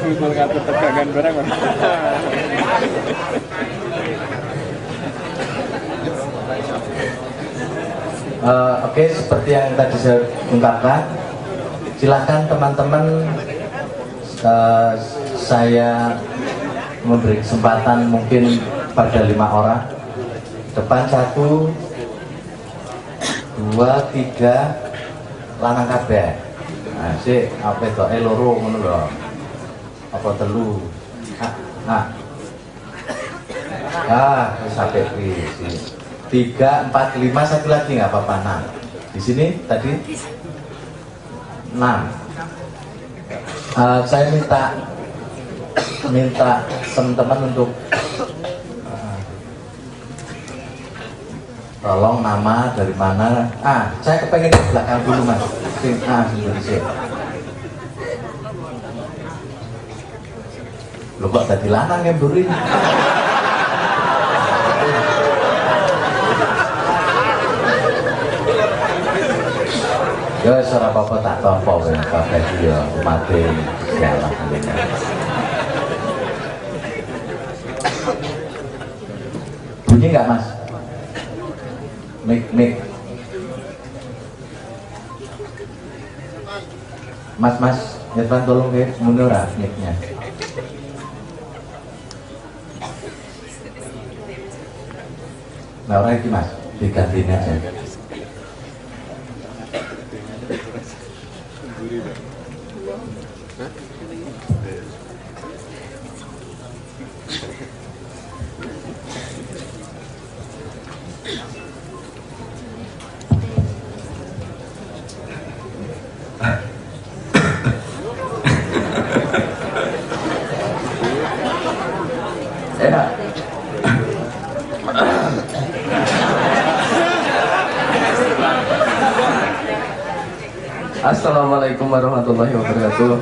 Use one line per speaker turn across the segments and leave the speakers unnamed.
Google ngatur tegangan barang.
Oke, seperti yang tadi saya ungkapkan, silakan teman-teman, saya memberi kesempatan mungkin pada 5 orang. Depan 1, 2, 3, lanang kabeh. Nah, sik apa itu loro ngono lho. Apa telu? Wis sampai di 3, 4, 5, satu lagi nggak apa-apa. Nah, di sini tadi 6. Saya minta teman-teman untuk tolong nama dari mana. Saya kepengen di belakang dulu mas. Sini. Lo kok tadi lanang ya buri? Ya suara apa tak tompo kan pakai dia mati sialah ini. Bunyi nggak mas? Mik. Mas, Irfan tolong ke mundur miknya. Nah orang ini mas, digantiin aja. Enak.
Assalamualaikum warahmatullahi wabarakatuh.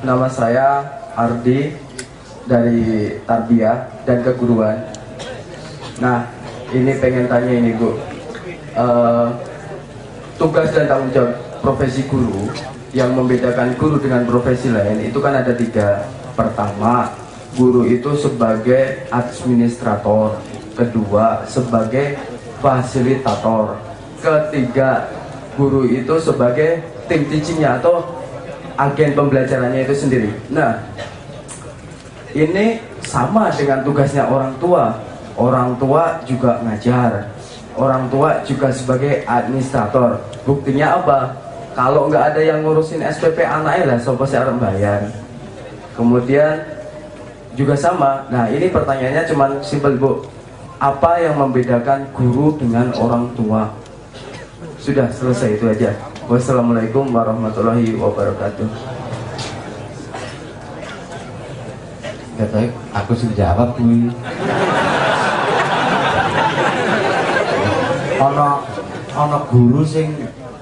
Nama saya Ardi dari Tarbiyah dan Keguruan. Nah, ini pengen tanya ini Bu, tugas dan tanggung jawab profesi guru yang membedakan guru dengan profesi lain itu kan ada 3. Pertama, guru itu sebagai administrator. Kedua, sebagai fasilitator. Ketiga, guru itu sebagai tim teachingnya atau agen pembelajarannya itu sendiri. Nah, ini sama dengan tugasnya orang tua. Orang tua juga ngajar, orang tua juga sebagai administrator. Buktinya apa? Kalau nggak ada yang ngurusin SPP anaknya lah, siapa sih orang bayar. Kemudian juga sama. Nah, ini pertanyaannya cuman simpel Bu. Apa yang membedakan guru dengan orang tua? Sudah selesai itu aja. Wassalamualaikum warahmatullahi wabarakatuh.
Gak tahu, aku sudah jawab Bu. Ono guru sing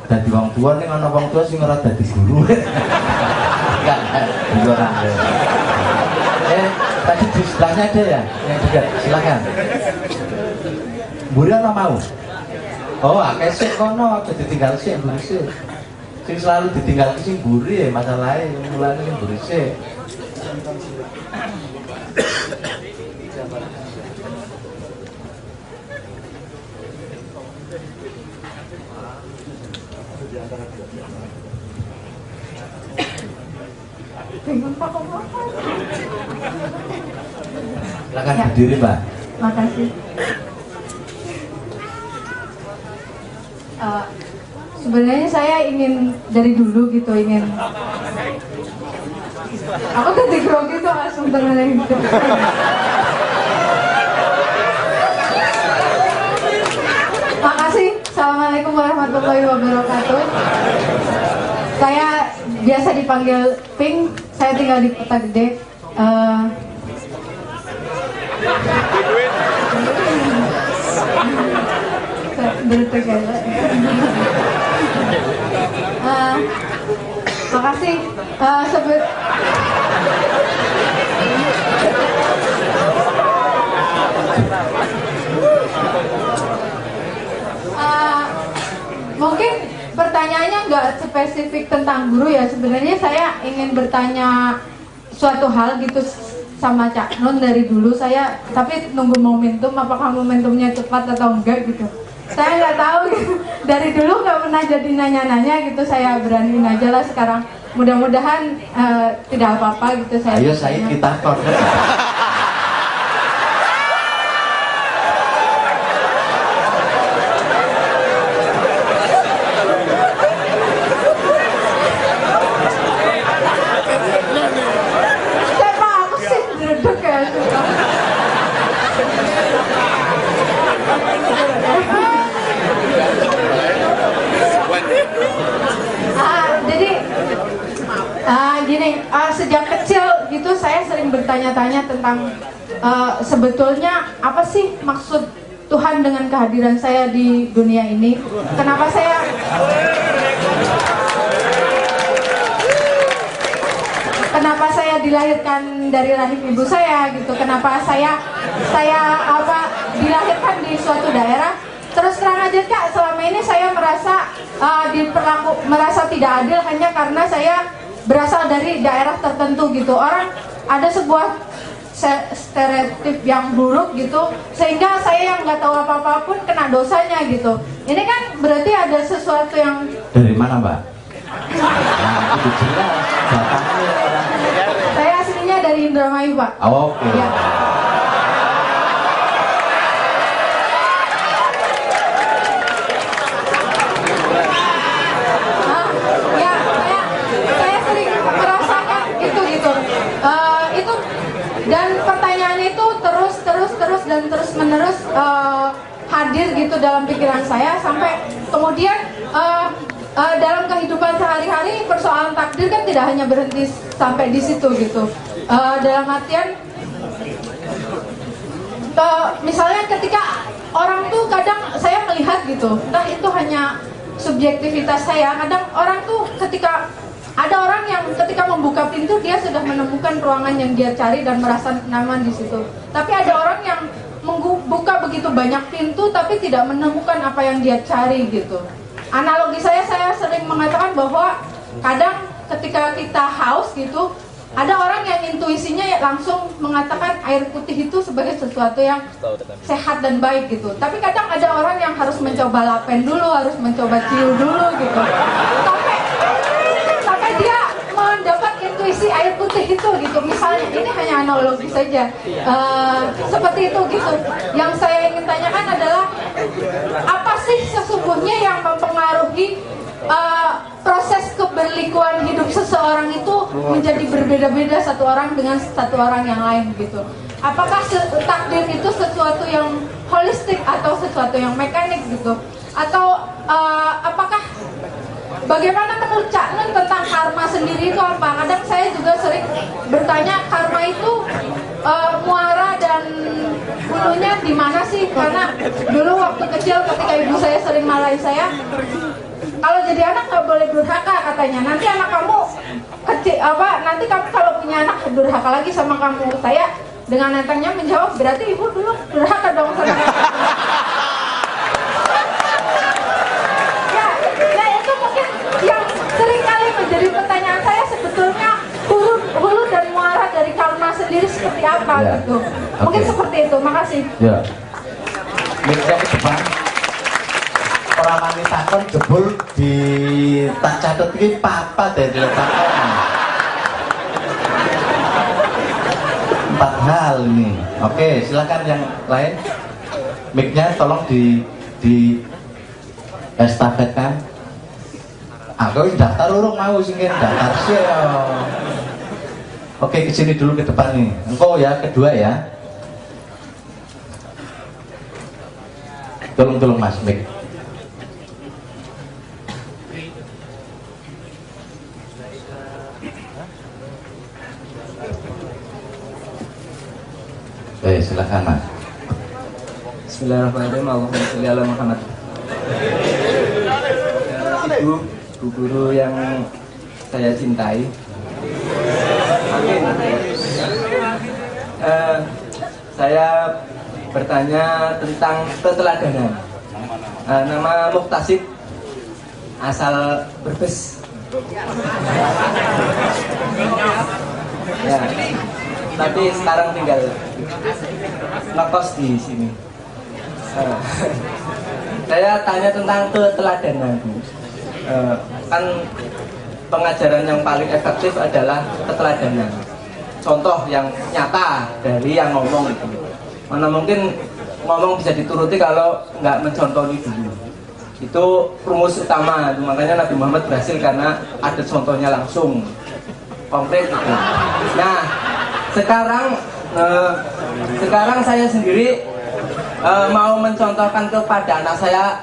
dadi wong tua ning ono wong tua sing ora dadi guru. Enggak, orang. Tadi di sebelahnya ada ya yang dekat, silakan. Buri apa mau? Oh, kesek kono aja ditinggal sik buri sik. Sing selalu ditinggal sing buri ya masalahnya mulane sing buri sik. Silakan ya. Berdiri Mbak.
Makasih. Sebenarnya saya ingin dari dulu gitu aku tadi grogi tuh langsung terlalu hidup. Makasih. Assalamualaikum warahmatullahi wabarakatuh. Saya biasa dipanggil Pink. Saya tinggal di Kota Gede. Bertegala. Makasih. Mungkin pertanyaannya nggak spesifik tentang guru ya. Sebenarnya saya ingin bertanya suatu hal gitu sama Cak Nun dari dulu saya, tapi nunggu momentum, apakah momentumnya cepat atau enggak gitu. Saya nggak tahu gitu. Dari dulu nggak pernah jadi nanya-nanya gitu. Saya beraniin aja lah sekarang. Mudah-mudahan tidak apa-apa gitu saya.
Ayo saya kita korban.
Sejak kecil gitu saya sering bertanya-tanya tentang sebetulnya apa sih maksud Tuhan dengan kehadiran saya di dunia ini. Kenapa saya dilahirkan dari rahim ibu saya gitu. Kenapa saya dilahirkan di suatu daerah. Terus terang aja Kak, selama ini saya merasa merasa tidak adil hanya karena saya berasal dari daerah tertentu gitu. Orang ada sebuah stereotip yang buruk gitu, sehingga saya yang nggak tahu apa-apa pun kena dosanya gitu. Ini kan berarti ada sesuatu yang...
Dari mana Mbak? Nah, itu jelas datangnya orang.
Saya aslinya dari Indramayu Pak.
Oke.
Ya. Terus menerus hadir gitu dalam pikiran saya sampai kemudian dalam kehidupan sehari-hari persoalan takdir kan tidak hanya berhenti sampai di situ gitu. Dalam artian misalnya ketika orang tuh kadang saya melihat gitu, entah itu hanya subjektivitas saya, kadang orang tuh ketika ada orang yang ketika membuka pintu dia sudah menemukan ruangan yang dia cari dan merasa nyaman di situ. Tapi ada orang yang membuka begitu banyak pintu tapi tidak menemukan apa yang dia cari gitu. Analogi saya sering mengatakan bahwa kadang ketika kita haus gitu, ada orang yang intuisinya langsung mengatakan air putih itu sebagai sesuatu yang sehat dan baik gitu. Tapi kadang ada orang yang harus mencoba lapen dulu, harus mencoba ciu dulu gitu. Sampai dia mendapat intuisi air putih itu gitu. Misalnya ini hanya analogi saja. Seperti itu gitu. Yang saya ingin tanyakan adalah apa sih sesungguhnya yang mempengaruhi proses keberlikuan hidup seseorang itu menjadi berbeda-beda satu orang dengan satu orang yang lain gitu. Apakah takdir itu sesuatu yang holistik atau sesuatu yang mekanik gitu? Atau apakah bagaimana menurut Cak Nun tentang karma sendiri itu apa? Kadang saya juga sering bertanya karma itu muara dan hulunya di mana sih? Karena dulu waktu kecil ketika ibu saya sering marahi saya, kalau jadi anak nggak boleh durhaka katanya. Nanti anak kamu kecil nanti kamu kalau punya anak durhaka lagi sama kamu. Saya dengan entengnya menjawab, berarti ibu dulu durhaka dong sama kamu. Ya itu mungkin yang sering kali menjadi pertanyaan saya, sebetulnya hulu dan muara dari karma sendiri seperti apa
ya.
Gitu. Mungkin seperti itu. Makasih.
Ya. Mikirnya ke depan. Orang wanita kan jebul di tak catat ini papa dari letakkan 4 hal ini. Oke, silakan yang lain. Mic-nya tolong di estafetkan. Aku daftar urung mau singin daftar sih. Oke, kesini dulu ke depan nih. Engkau ya, kedua ya. Tolong Mas Mik. Silakan Mas.
Bismillahirrahmanirrahim. Allahumma sholli ala Muhammad. Ibu guru yang saya cintai. Amin. Saya bertanya tentang keteladanan. Nama Muktasib, asal Brebes. Ya, tapi sekarang tinggal ngekos di sini. Saya tanya tentang keteladanan. Kan pengajaran yang paling efektif adalah keteladanan. Contoh yang nyata dari yang ngomong itu. Mana mungkin ngomong bisa dituruti kalau nggak mencontohi dulu. Itu rumus utama. Makanya Nabi Muhammad berhasil karena ada contohnya langsung, konkret itu. Nah, sekarang saya sendiri mau mencontohkan kepada anak saya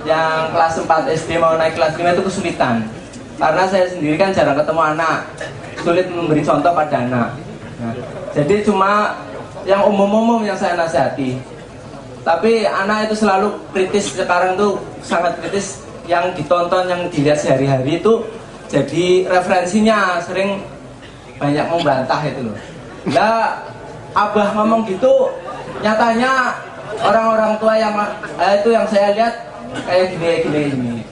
yang kelas 4 SD mau naik kelas 5 itu kesulitan. Karena saya sendiri kan jarang ketemu anak, sulit memberi contoh pada anak. Nah, jadi cuma yang umum-umum yang saya nasihati. Tapi anak itu selalu kritis, sekarang tuh sangat kritis. Yang ditonton, yang dilihat sehari-hari itu jadi referensinya, sering banyak membantah itu loh. Lah, abah ngomong gitu, nyatanya orang-orang tua yang itu yang saya lihat kayak gini.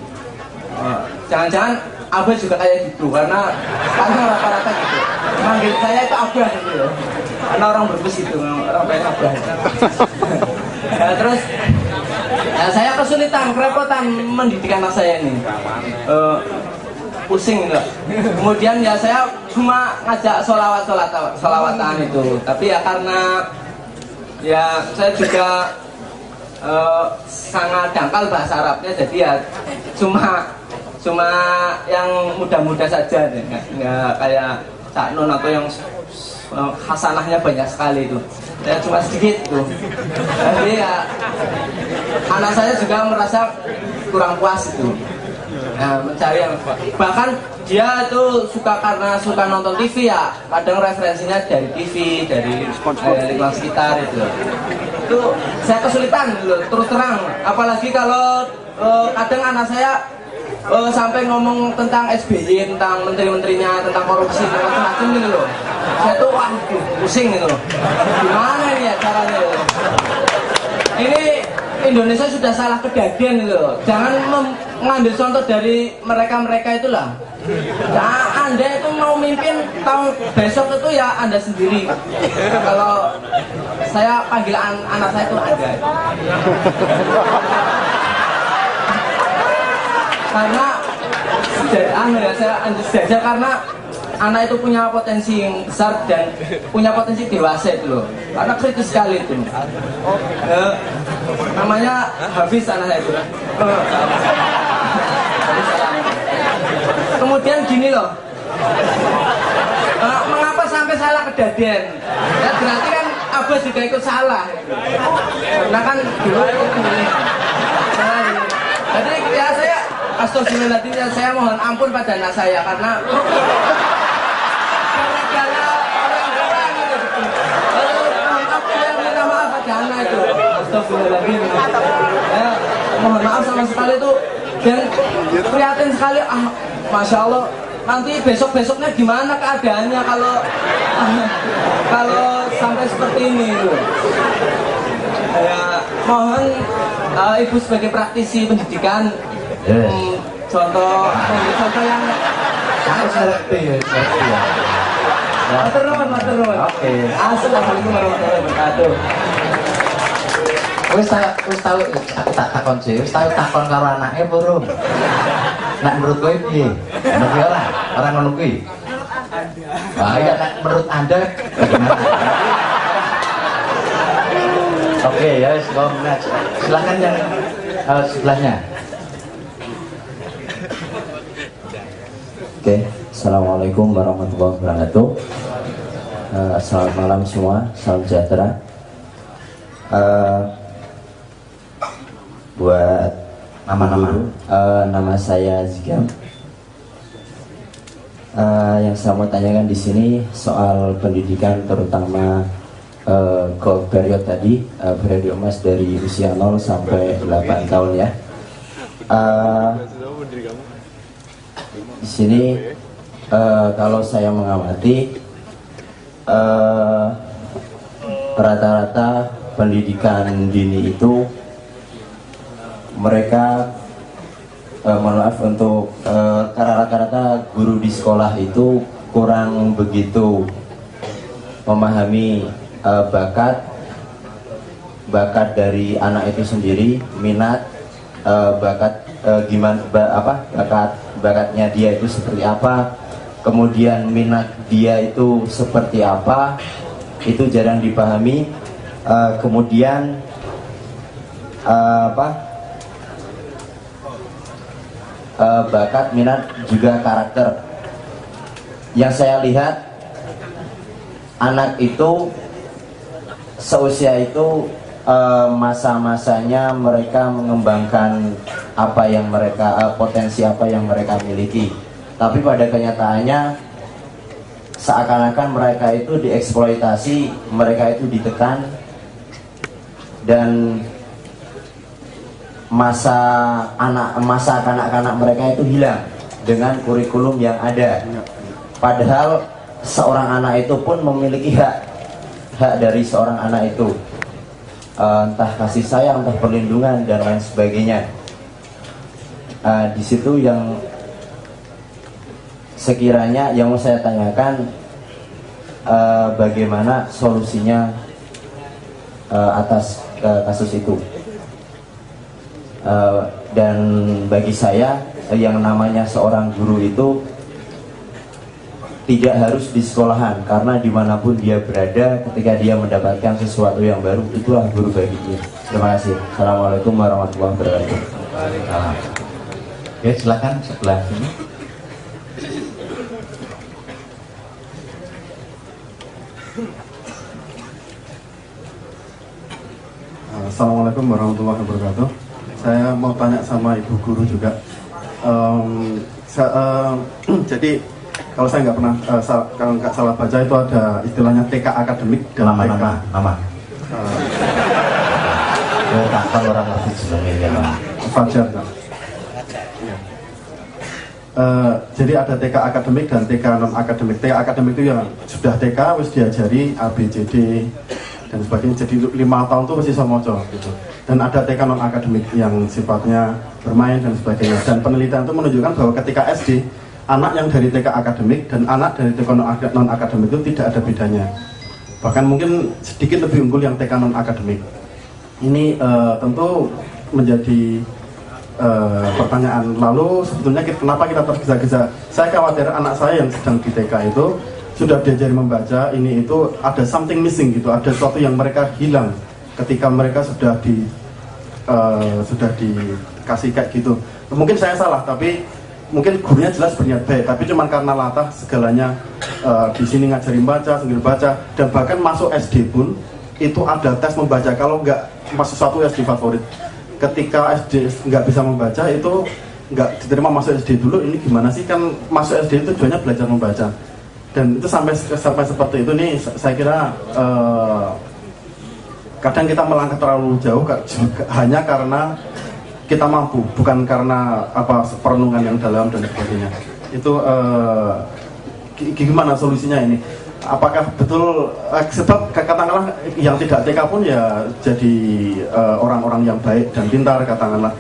Jangan-jangan abah juga kayak gitu, karena rata-rata gitu. Manggil saya itu abah gitu loh. Karena orang Brebes itu, orang banyak abah. Nah, terus saya kesulitan, kerepotan mendidik anak saya ini. Pusing enggak. Kemudian ya saya cuma ngajak sholawatan itu. Tapi ya karena ya saya juga sangat dangkal bahasa Arabnya, jadi ya cuma yang muda-muda saja, nggak kayak Cak Nun atau yang hasanahnya banyak sekali itu. Saya cuma sedikit tuh. Jadi ya anak saya juga merasa kurang puas itu. Nah, mencari yang bahkan dia itu karena suka nonton TV ya, kadang referensinya dari TV, dari lingkungan sekitar itu saya kesulitan loh, terus terang. Apalagi kalau kadang anak saya sampai ngomong tentang SBY, tentang menteri-menterinya, tentang korupsi, tentang macam-macam gitu loh. Saya tuh waduh pusing gitu loh. Gimana nih ya caranya loh? Ini Indonesia sudah salah kejadian gitu loh. Jangan mengambil contoh dari mereka-mereka itulah. Nah, Anda itu mau mimpin tahun besok itu ya Anda sendiri. Kalau saya panggil anak saya itu Anda. Karena saya saja karena anak itu punya potensi yang besar dan punya potensi dewasa itu loh. Karena kritis sekali itu. Namanya Hafiz anak saya itu. Kemudian gini loh, mengapa sampai salah kejadian? Ya berarti kan Abah juga ikut salah. Karena kan dulu itu jadi ya saya astagfirullahaladzim, saya mohon ampun pada anak saya karena minta maaf pada anak itu. Astagfirullahaladzim. Mohon maaf sama sekali itu, dan prihatin sekali. Masya Allah, nanti besok-besoknya gimana keadaannya kalau sampai seperti ini itu. Ya, mohon Ibu sebagai praktisi pendidikan, contoh yang
harus ngerti ya.
Matur nuwun.
Oke.
Assalamualaikum warahmatullahi wabarakatuh.
Wis tahu aku tak takon sih. Wis tahu takon karo anake burung. Nek menurut kowe piye? Menurut orang ngono kuwi. Ya nek menurut Anda bagaimana? Oke, ya wis next. Silakan yang sebelahnya.
Oke, assalamualaikum warahmatullahi wabarakatuh. Selamat malam semua, salam sejahtera. Buat nama saya Zigam. Yang saya mau tanyakan di sini soal pendidikan, terutama goal period tadi, periode emas dari usia 0 sampai 8 tahun ya. Di sini kalau saya mengamati rata-rata pendidikan dini itu mereka mohon maaf untuk karena rata-rata guru di sekolah itu kurang begitu memahami bakat dari anak itu sendiri, minat, bakatnya dia itu seperti apa, kemudian minat dia itu seperti apa, itu jarang dipahami. Kemudian bakat, minat, juga karakter. Yang saya lihat anak itu seusia itu masa-masanya mereka mengembangkan apa yang mereka potensi apa yang mereka miliki. Tapi pada kenyataannya seakan-akan mereka itu dieksploitasi, mereka itu ditekan, dan masa kanak-kanak mereka itu hilang dengan kurikulum yang ada. Padahal seorang anak itu pun memiliki hak dari seorang anak itu, entah kasih sayang, entah perlindungan dan lain sebagainya. Di situ yang sekiranya yang mau saya tanyakan, bagaimana solusinya atas kasus itu. Dan bagi saya yang namanya seorang guru itu tidak harus di sekolahan, karena dimanapun dia berada, ketika dia mendapatkan sesuatu yang baru, itulah guru bagi dia. Terima kasih. Assalamualaikum warahmatullahi wabarakatuh.
Oke, silakan sebelah sini.
Assalamualaikum warahmatullahi wabarakatuh. Saya mau tanya sama ibu guru juga. Jadi kalau saya nggak pernah, kalau nggak salah baca itu ada istilahnya TK akademik dan TK.
Nama. Takkan orang lebih sebelumnya.
Fajar. Jadi ada TK akademik dan TK non akademik. TK akademik itu yang sudah TK harus diajari A, B, C, D dan sebagainya. Jadi 5 tahun itu masih somoco gitu. Dan ada TK non akademik yang sifatnya bermain dan sebagainya. Dan penelitian itu menunjukkan bahwa ketika SD, anak yang dari TK akademik dan anak dari TK non akademik itu tidak ada bedanya. Bahkan mungkin sedikit lebih unggul yang TK non akademik. Ini tentu menjadi pertanyaan. Lalu sebetulnya kenapa kita tergesa-gesa? Saya khawatir anak saya yang sedang di TK itu sudah diajari membaca, ini itu ada something missing gitu, ada sesuatu yang mereka hilang ketika mereka sudah dikasih kayak gitu. Mungkin saya salah, tapi mungkin gurunya jelas berniat baik, tapi cuma karena latah segalanya di sini ngajarin baca, sambil baca, dan bahkan masuk SD pun itu ada tes membaca. Kalau nggak masuk satu SD favorit, ketika SD nggak bisa membaca itu nggak diterima masuk SD dulu. Ini gimana sih, kan masuk SD itu tujuannya belajar membaca, dan itu sampai seperti itu nih. Saya kira kadang kita melangkah terlalu jauh hanya karena kita mampu, bukan karena perenungan yang dalam dan sebagainya. Itu gimana solusinya ini? Apakah betul sebab katakanlah yang tidak TK pun ya jadi orang-orang yang baik dan pintar katakanlah,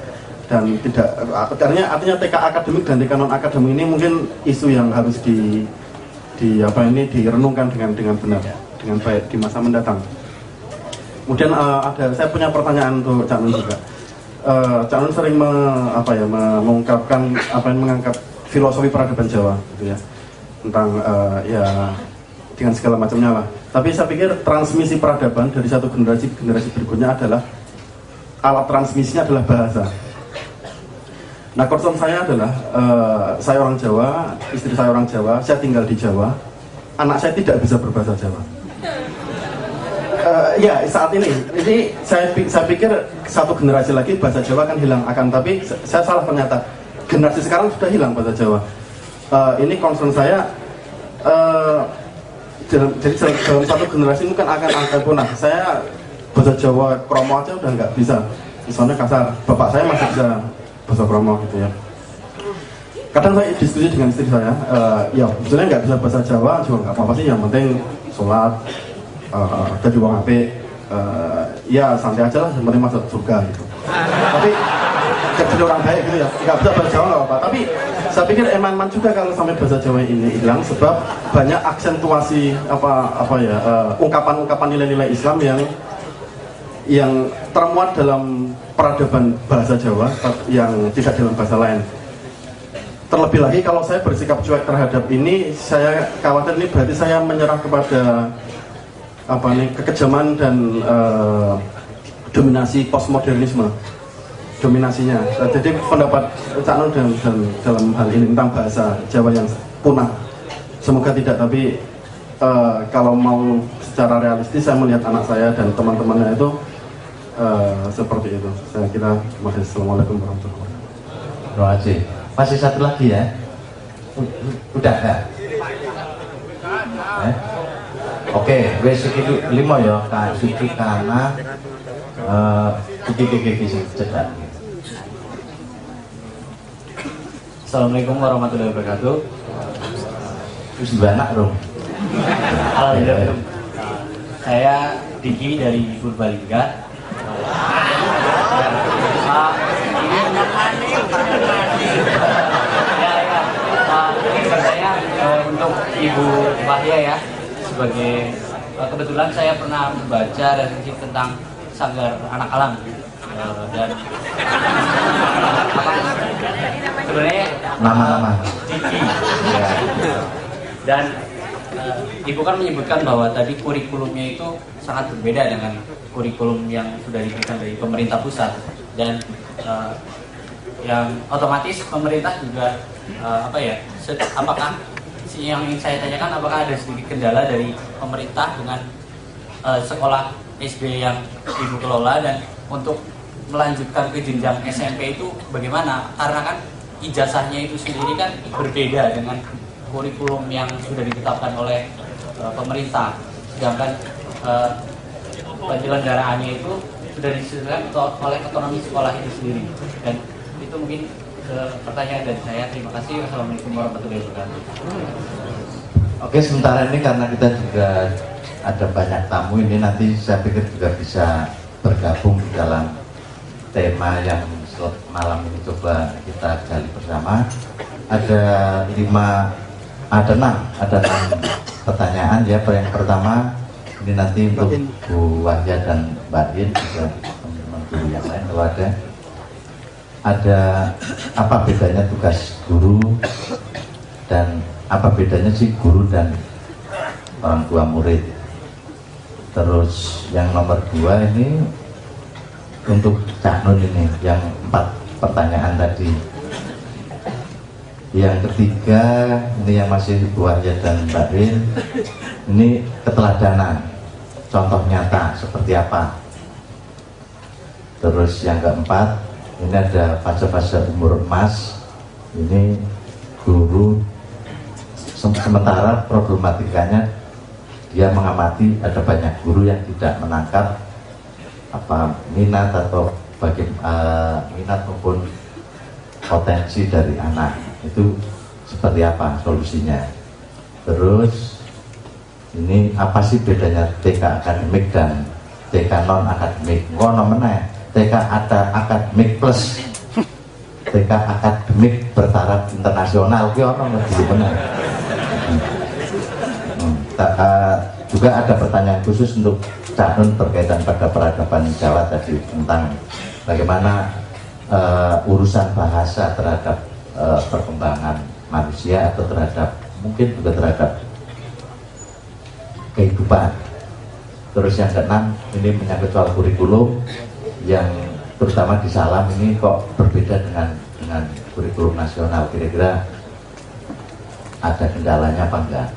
dan tidak artinya TK akademik dan TK non akademik ini mungkin isu yang harus direnungkan dengan benar, dengan baik di masa mendatang. Kemudian saya punya pertanyaan untuk Cak Nun juga. Cak Nun sering mengungkapkan mengangkat filosofi peradaban Jawa gitu ya, tentang dengan segala macamnya lah. Tapi saya pikir transmisi peradaban dari satu generasi ke generasi berikutnya adalah alat transmisinya adalah bahasa. Nah, concern saya adalah saya orang Jawa, istri saya orang Jawa, saya tinggal di Jawa, anak saya tidak bisa berbahasa Jawa. Ya saat ini saya pikir satu generasi lagi bahasa Jawa akan hilang, tapi saya salah ternyata. Generasi sekarang sudah hilang bahasa Jawa. Ini concern saya. jadi dalam satu generasi itu kan akan punah. Saya bahasa Jawa kromo aja udah nggak bisa, misalnya kasar. Bapak saya masih bisa bahasa kromo gitu ya. Kadang saya diskusi dengan istri saya, ya sebenarnya nggak bisa bahasa Jawa juga nggak apa-apa sih, yang penting sholat, jadi wong apik, ya santai aja lah, yang penting masuk surga gitu. Tapi jadi orang baik gitu ya, nggak bisa bahasa Jawa nggak apa-apa. Tapi saya pikir eman-eman juga kalau sampai bahasa Jawa ini hilang, sebab banyak aksentuasi ungkapan-ungkapan nilai-nilai Islam yang termuat dalam peradaban bahasa Jawa yang tidak dalam bahasa lain. Terlebih lagi kalau saya bersikap cuek terhadap ini, saya khawatir ini berarti saya menyerah kepada kekejaman dan dominasi postmodernisme, dominasinya. Jadi pendapat Cak Nun dalam hal ini tentang bahasa Jawa yang punah, semoga tidak. Tapi kalau mau secara realistis, saya melihat anak saya dan teman-temannya itu seperti itu. Saya kira terima kasih. Assalamualaikum warahmatullahi wabarakatuh.
Terima kasih. Masih satu lagi ya? Udah ya? Oke, gue segitu 5 ya, Kak Suci karena gigi cedak.
Assalamualaikum warahmatullahi wabarakatuh.
Terus anak dong.
Alhamdulillah. Saya Diki dari Purbalingga. Ini bertanya untuk Ibu Wahya ya, sebagai kebetulan saya pernah membaca resensi tentang Sanggar Anak Alam dan sebenarnya
Nama-nama
Diki dan Ibu kan menyebutkan bahwa tadi kurikulumnya itu sangat berbeda dengan kurikulum yang sudah diberikan dari pemerintah pusat, dan yang otomatis pemerintah juga apakah yang ingin saya tanyakan, apakah ada sedikit kendala dari pemerintah dengan sekolah SD yang Ibu kelola, dan untuk melanjutkan ke jenjang SMP itu bagaimana? Karena kan ijazahnya itu sendiri kan berbeda dengan kurikulum yang sudah ditetapkan oleh pemerintah, sedangkan penyelenggaraannya itu sudah disediakan oleh otonomi sekolah itu sendiri. Dan itu mungkin pertanyaan dari saya. Terima kasih. Wassalamualaikum warahmatullahi wabarakatuh.
Oke, sementara ini karena kita juga ada banyak tamu, ini nanti saya pikir juga bisa bergabung di dalam tema yang malam ini coba kita gali bersama. Ada 6 pertanyaan ya. Yang pertama ini nanti untuk Bu Wahya dan Mbak Din, juga teman-teman guru yang lain kalau ada apa bedanya tugas guru dan apa bedanya sih guru dan orang tua murid. Terus yang nomor 2 ini untuk Cak Nun, ini yang 4 pertanyaan tadi. Yang ketiga ini yang masih Bu Wahya dan Mbak Din, ini keteladanan, contoh nyata seperti apa. Terus yang keempat ini ada fase-fase umur emas, ini guru sementara problematikanya dia mengamati ada banyak guru yang tidak menangkap minat atau minat maupun potensi dari anak, itu seperti apa solusinya. Terus ini apa sih bedanya TK akademik dan TK non akademik? TK ada akademik plus TK akademik bertaraf internasional, juga ada pertanyaan khusus untuk Cak Nun berkaitan pada peradaban Jawa tadi, tentang bagaimana urusan bahasa terhadap perkembangan manusia atau terhadap mungkin juga terhadap kehidupan. Terus yang keenam ini menyangkut soal kurikulum yang terutama di Salam ini kok berbeda dengan kurikulum nasional. Kira-kira ada kendalanya apa enggak?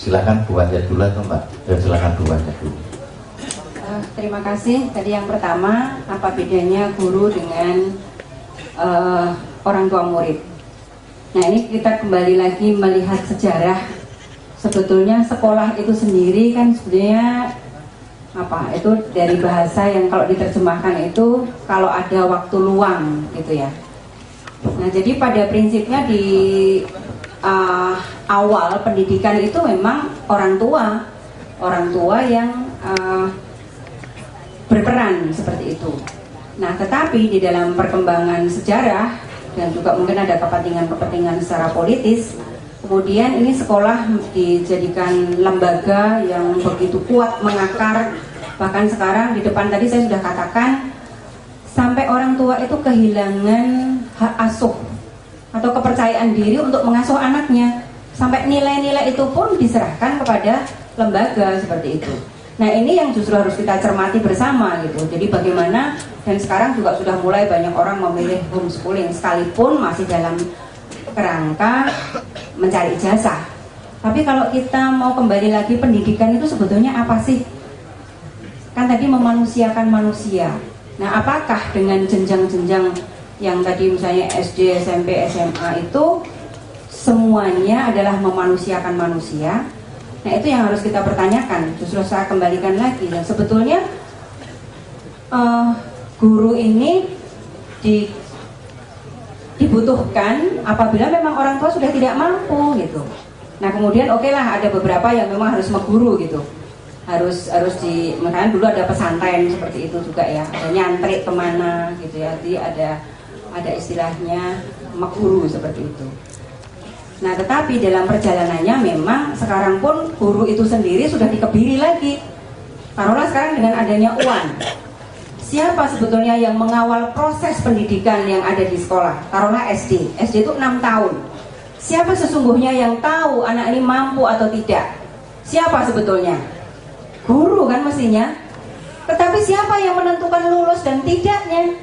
Silakan Bu Wahya dulu atau Mbak? Silakan Bu Wahya dulu.
Terima kasih. Tadi yang pertama, apa bedanya guru dengan orang tua murid? Nah, ini kita kembali lagi melihat sejarah sebetulnya sekolah itu sendiri kan sebetulnya apa, itu dari bahasa yang kalau diterjemahkan itu kalau ada waktu luang gitu ya. Nah jadi pada prinsipnya di awal pendidikan itu memang orang tua yang berperan seperti itu. Nah tetapi di dalam perkembangan sejarah dan juga mungkin ada kepentingan secara politis, kemudian ini sekolah dijadikan lembaga yang begitu kuat mengakar. Bahkan sekarang di depan tadi saya sudah katakan sampai orang tua itu kehilangan hak asuh atau kepercayaan diri untuk mengasuh anaknya, sampai nilai-nilai itu pun diserahkan kepada lembaga seperti itu. Nah ini yang justru harus kita cermati bersama gitu. Jadi bagaimana, dan sekarang juga sudah mulai banyak orang memilih homeschooling sekalipun masih dalam kerangka mencari ijazah. Tapi kalau kita mau kembali lagi, pendidikan itu sebetulnya apa sih? Kan tadi memanusiakan manusia. Nah apakah dengan jenjang-jenjang yang tadi misalnya SD, SMP, SMA itu semuanya adalah memanusiakan manusia? Nah itu yang harus kita pertanyakan. Justru saya kembalikan lagi, dan sebetulnya guru ini dibutuhkan apabila memang orang tua sudah tidak mampu gitu. Nah kemudian oke lah, ada beberapa yang memang harus mengguru gitu, harus di, makanya dulu ada pesantren seperti itu juga ya, ada nyantri kemana gitu ya, jadi ada istilahnya mengguru seperti itu. Nah tetapi dalam perjalanannya memang sekarang pun guru itu sendiri sudah dikebiri lagi. Taruhlah sekarang dengan adanya UAN, siapa sebetulnya yang mengawal proses pendidikan yang ada di sekolah? Taruhlah SD itu 6 tahun. Siapa sesungguhnya yang tahu anak ini mampu atau tidak? Siapa sebetulnya? Guru kan mestinya. Tetapi siapa yang menentukan lulus dan tidaknya?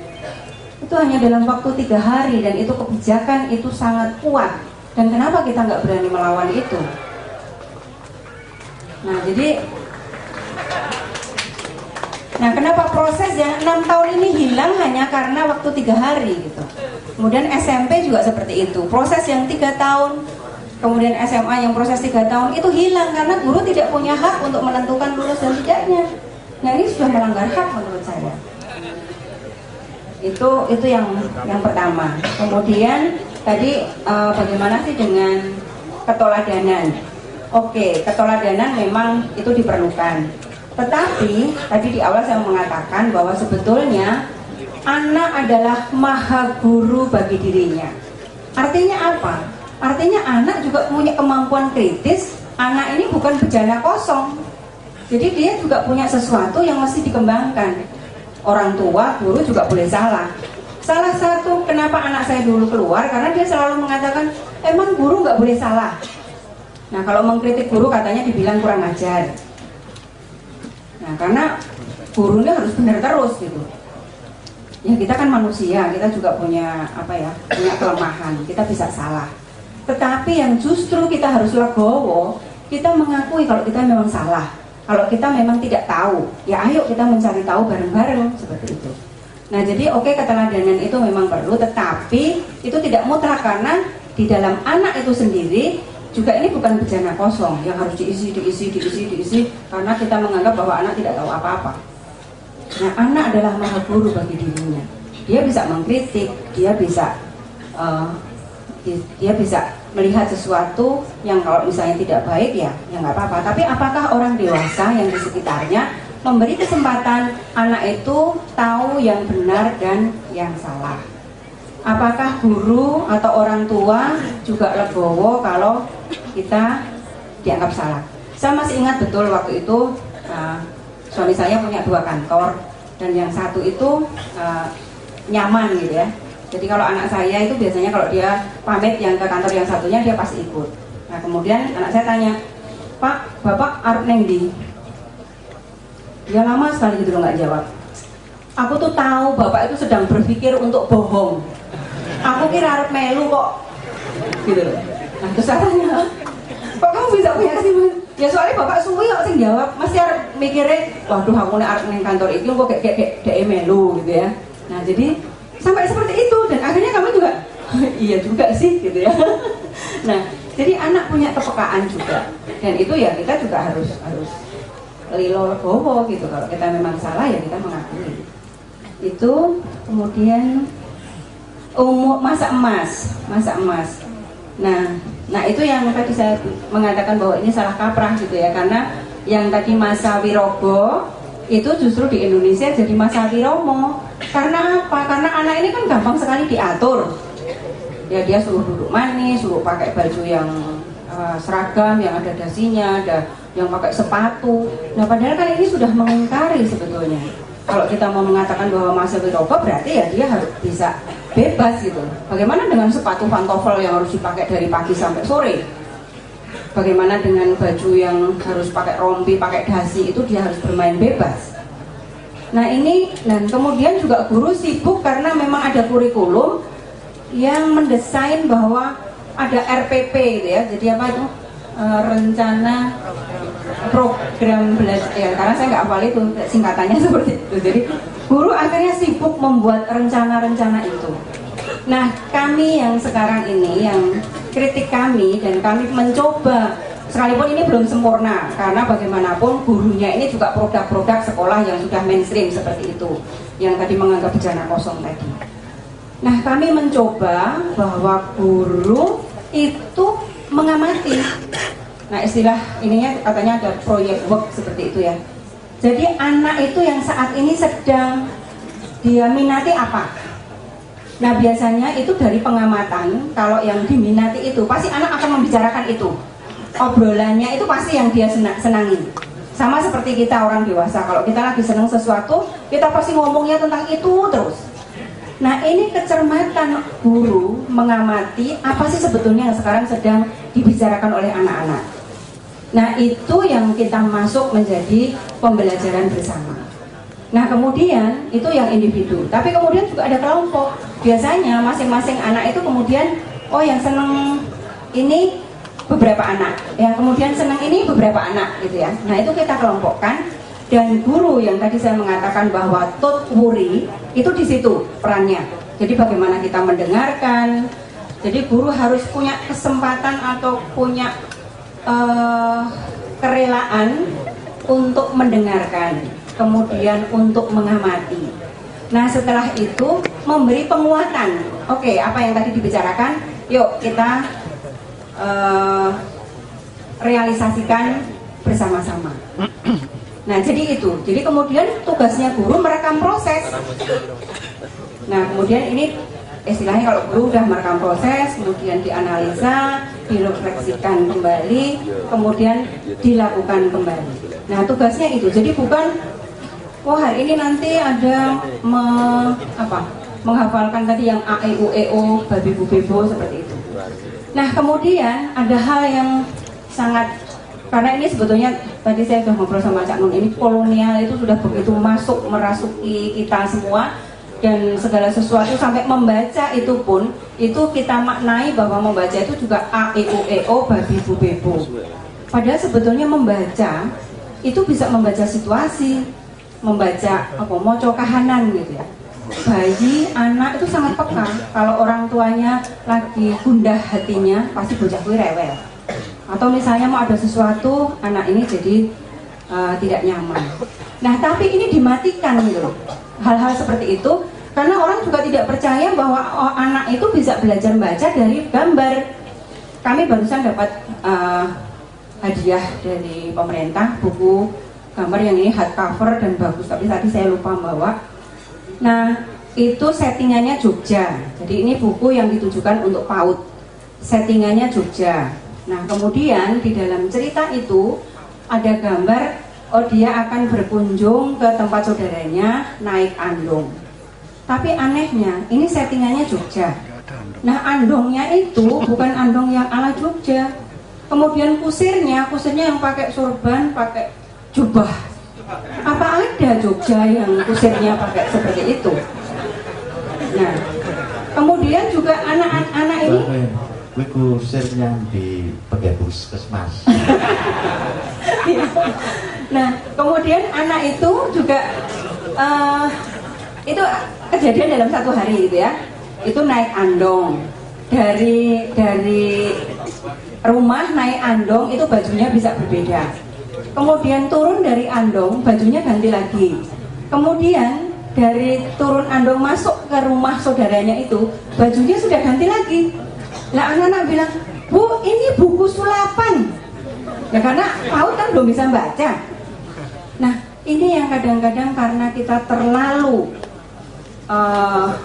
Itu hanya dalam waktu 3 hari, dan itu kebijakan itu sangat kuat. Dan kenapa kita nggak berani melawan itu? Nah jadi, kenapa proses yang 6 tahun ini hilang hanya karena waktu 3 hari gitu. Kemudian SMP juga seperti itu, proses yang 3 tahun, kemudian SMA yang proses 3 tahun itu hilang karena guru tidak punya hak untuk menentukan lulus dan tidaknya. Nah ini sudah melanggar hak menurut saya. Itu yang pertama. Kemudian tadi bagaimana sih dengan keteladanan? Oke, keteladanan memang itu diperlukan. Tetapi tadi di awal saya mengatakan bahwa sebetulnya anak adalah maha guru bagi dirinya. Artinya apa? Artinya anak juga punya kemampuan kritis. Anak ini bukan bejana kosong. Jadi dia juga punya sesuatu yang mesti dikembangkan. Orang tua, guru juga boleh salah. Salah satu kenapa anak saya dulu keluar, karena dia selalu mengatakan, emang guru nggak boleh salah. Nah kalau mengkritik guru katanya dibilang kurang ajar. Nah karena gurunya harus benar terus gitu. Ya kita kan manusia, kita juga punya punya kelemahan, kita bisa salah. Tetapi yang justru kita harus legowo, kita mengakui kalau kita memang salah. Kalau kita memang tidak tahu, ya ayo kita mencari tahu bareng-bareng seperti itu. Nah jadi keteladanan itu memang perlu, tetapi itu tidak mutlak karena di dalam anak itu sendiri juga ini bukan bejana kosong yang harus diisi karena kita menganggap bahwa anak tidak tahu apa-apa. Nah anak adalah maha guru bagi dirinya. Dia bisa mengkritik, dia bisa melihat sesuatu yang kalau misalnya tidak baik ya nggak apa-apa. Tapi apakah orang dewasa yang di sekitarnya memberi kesempatan anak itu tahu yang benar dan yang salah? Apakah guru atau orang tua juga legowo kalau kita dianggap salah? Saya masih ingat betul waktu itu suami saya punya 2 kantor, dan yang satu itu nyaman gitu ya. Jadi kalau anak saya itu biasanya kalau dia pamit yang ke kantor yang satunya dia pasti ikut. Nah kemudian anak saya tanya, Pak, Bapak arep neng ndi? Dia lama sekali gitu loh nggak jawab. Aku tuh tahu Bapak itu sedang berpikir untuk bohong. Aku kira arep melu kok. Gitu loh. Nah terus saya tanya, kok kamu bisa punya kesimpulan? Ya soalnya Bapak suwi kok sing jawab. Mesti arep mikirnya, waduh aku nek arep neng kantor iki kok kayak melu gitu ya. Nah jadi sampai seperti itu, dan akhirnya kami juga iya juga sih gitu ya. Nah Jadi anak punya kepekaan juga, dan itu ya kita juga harus lilo bowo gitu. Kalau kita memang salah ya kita mengakui. Itu kemudian masa emas. Nah itu yang tadi saya mengatakan bahwa ini salah kaprah gitu ya, karena yang tadi masa Wirogo itu justru di Indonesia jadi masa Wiromo. Karena apa? Karena anak ini kan gampang sekali diatur. Ya dia suruh duduk manis, suruh pakai baju yang seragam, yang ada dasinya, ada yang pakai sepatu. Nah padahal kan ini sudah mengingkari sebetulnya. Kalau kita mau mengatakan bahwa masa Wirogo berarti ya dia harus bisa bebas gitu. Bagaimana dengan sepatu pantofel yang harus dipakai dari pagi sampai sore? Bagaimana dengan baju yang harus pakai rompi, pakai dasi, itu dia harus bermain bebas. Nah ini, dan kemudian juga guru sibuk karena memang ada kurikulum yang mendesain bahwa ada RPP gitu ya. Jadi apa itu? Rencana program belajar ya, karena saya nggak hafal itu singkatannya seperti itu. Jadi guru akhirnya sibuk membuat rencana-rencana itu. Nah kami yang sekarang ini, yang kritik kami, dan kami mencoba, sekalipun ini belum sempurna, karena bagaimanapun gurunya ini juga produk-produk sekolah yang sudah mainstream seperti itu, yang tadi menganggap bejana kosong tadi. Nah kami mencoba bahwa guru itu mengamati. Nah istilah ininya katanya ada project work seperti itu ya. Jadi anak itu yang saat ini sedang dia minati apa? Nah biasanya itu dari pengamatan, kalau yang diminati itu pasti anak akan membicarakan itu. Obrolannya itu pasti yang dia senangi. Sama seperti kita orang dewasa, kalau kita lagi senang sesuatu, kita pasti ngomongnya tentang itu terus. Nah ini kecermatan guru mengamati apa sih sebetulnya yang sekarang sedang dibicarakan oleh anak-anak. Nah itu yang kita masuk menjadi pembelajaran bersama. Nah kemudian itu yang individu, tapi kemudian juga ada kelompok. Biasanya masing-masing anak itu kemudian, oh yang senang ini beberapa anak, yang kemudian senang ini beberapa anak gitu ya. Nah itu kita kelompokkan. Dan guru yang tadi saya mengatakan bahwa tot wuri itu di situ perannya. Jadi bagaimana kita mendengarkan. Jadi guru harus punya kesempatan atau punya kerelaan untuk mendengarkan, kemudian untuk mengamati. Nah setelah itu memberi penguatan. Oke, apa yang tadi dibicarakan, yuk kita realisasikan bersama-sama. Nah jadi itu, jadi kemudian tugasnya guru merekam proses. Nah kemudian ini istilahnya kalau guru udah merekam proses, kemudian dianalisa, direfleksikan kembali, kemudian dilakukan kembali. Nah tugasnya itu, jadi bukan, wah hari ini nanti ada menghafalkan tadi yang A, E, U, E, O, babi, bu, bebo, seperti itu. Nah kemudian ada hal yang sangat, karena ini sebetulnya tadi saya sudah ngobrol sama Cak Nun, ini kolonial itu sudah begitu masuk, merasuki kita semua, dan segala sesuatu sampai membaca itu pun, itu kita maknai bahwa membaca itu juga A, E, U, E, O, babi, bu, bebo. Padahal sebetulnya membaca itu bisa membaca situasi, membaca moco kahanan gitu ya. Bayi, anak itu sangat peka. Kalau orang tuanya lagi gundah hatinya, pasti bocah gue rewel. Atau misalnya mau ada sesuatu, anak ini jadi tidak nyaman. Nah tapi ini dimatikan gitu loh, hal-hal seperti itu, karena orang juga tidak percaya bahwa anak itu bisa belajar membaca dari gambar. Kami barusan dapat hadiah dari pemerintah, buku gambar yang ini hardcover dan bagus, tapi tadi saya lupa bawa. Nah itu settingannya Jogja, jadi ini buku yang ditujukan untuk PAUD, settingannya Jogja. Nah kemudian di dalam cerita itu ada gambar, oh dia akan berkunjung ke tempat saudaranya naik andong. Tapi anehnya ini settingannya Jogja. Nah andongnya itu bukan andong yang ala Jogja. Kemudian kusirnya yang pakai sorban, pakai jubah. Apa ada Jogja yang kusirnya pakai seperti itu? Nah kemudian juga anak-anak ini
kusirnya di puskesmas.
Nah kemudian anak itu juga itu kejadian dalam satu hari gitu ya. Itu naik andong dari rumah naik andong itu bajunya bisa berbeda. Kemudian turun dari andong bajunya ganti lagi. Kemudian dari turun andong masuk ke rumah saudaranya itu bajunya sudah ganti lagi. Nah anak-anak bilang, Bu ini buku sulapan. Ya karena PAUD kan belum bisa baca. Nah ini yang kadang-kadang karena kita terlalu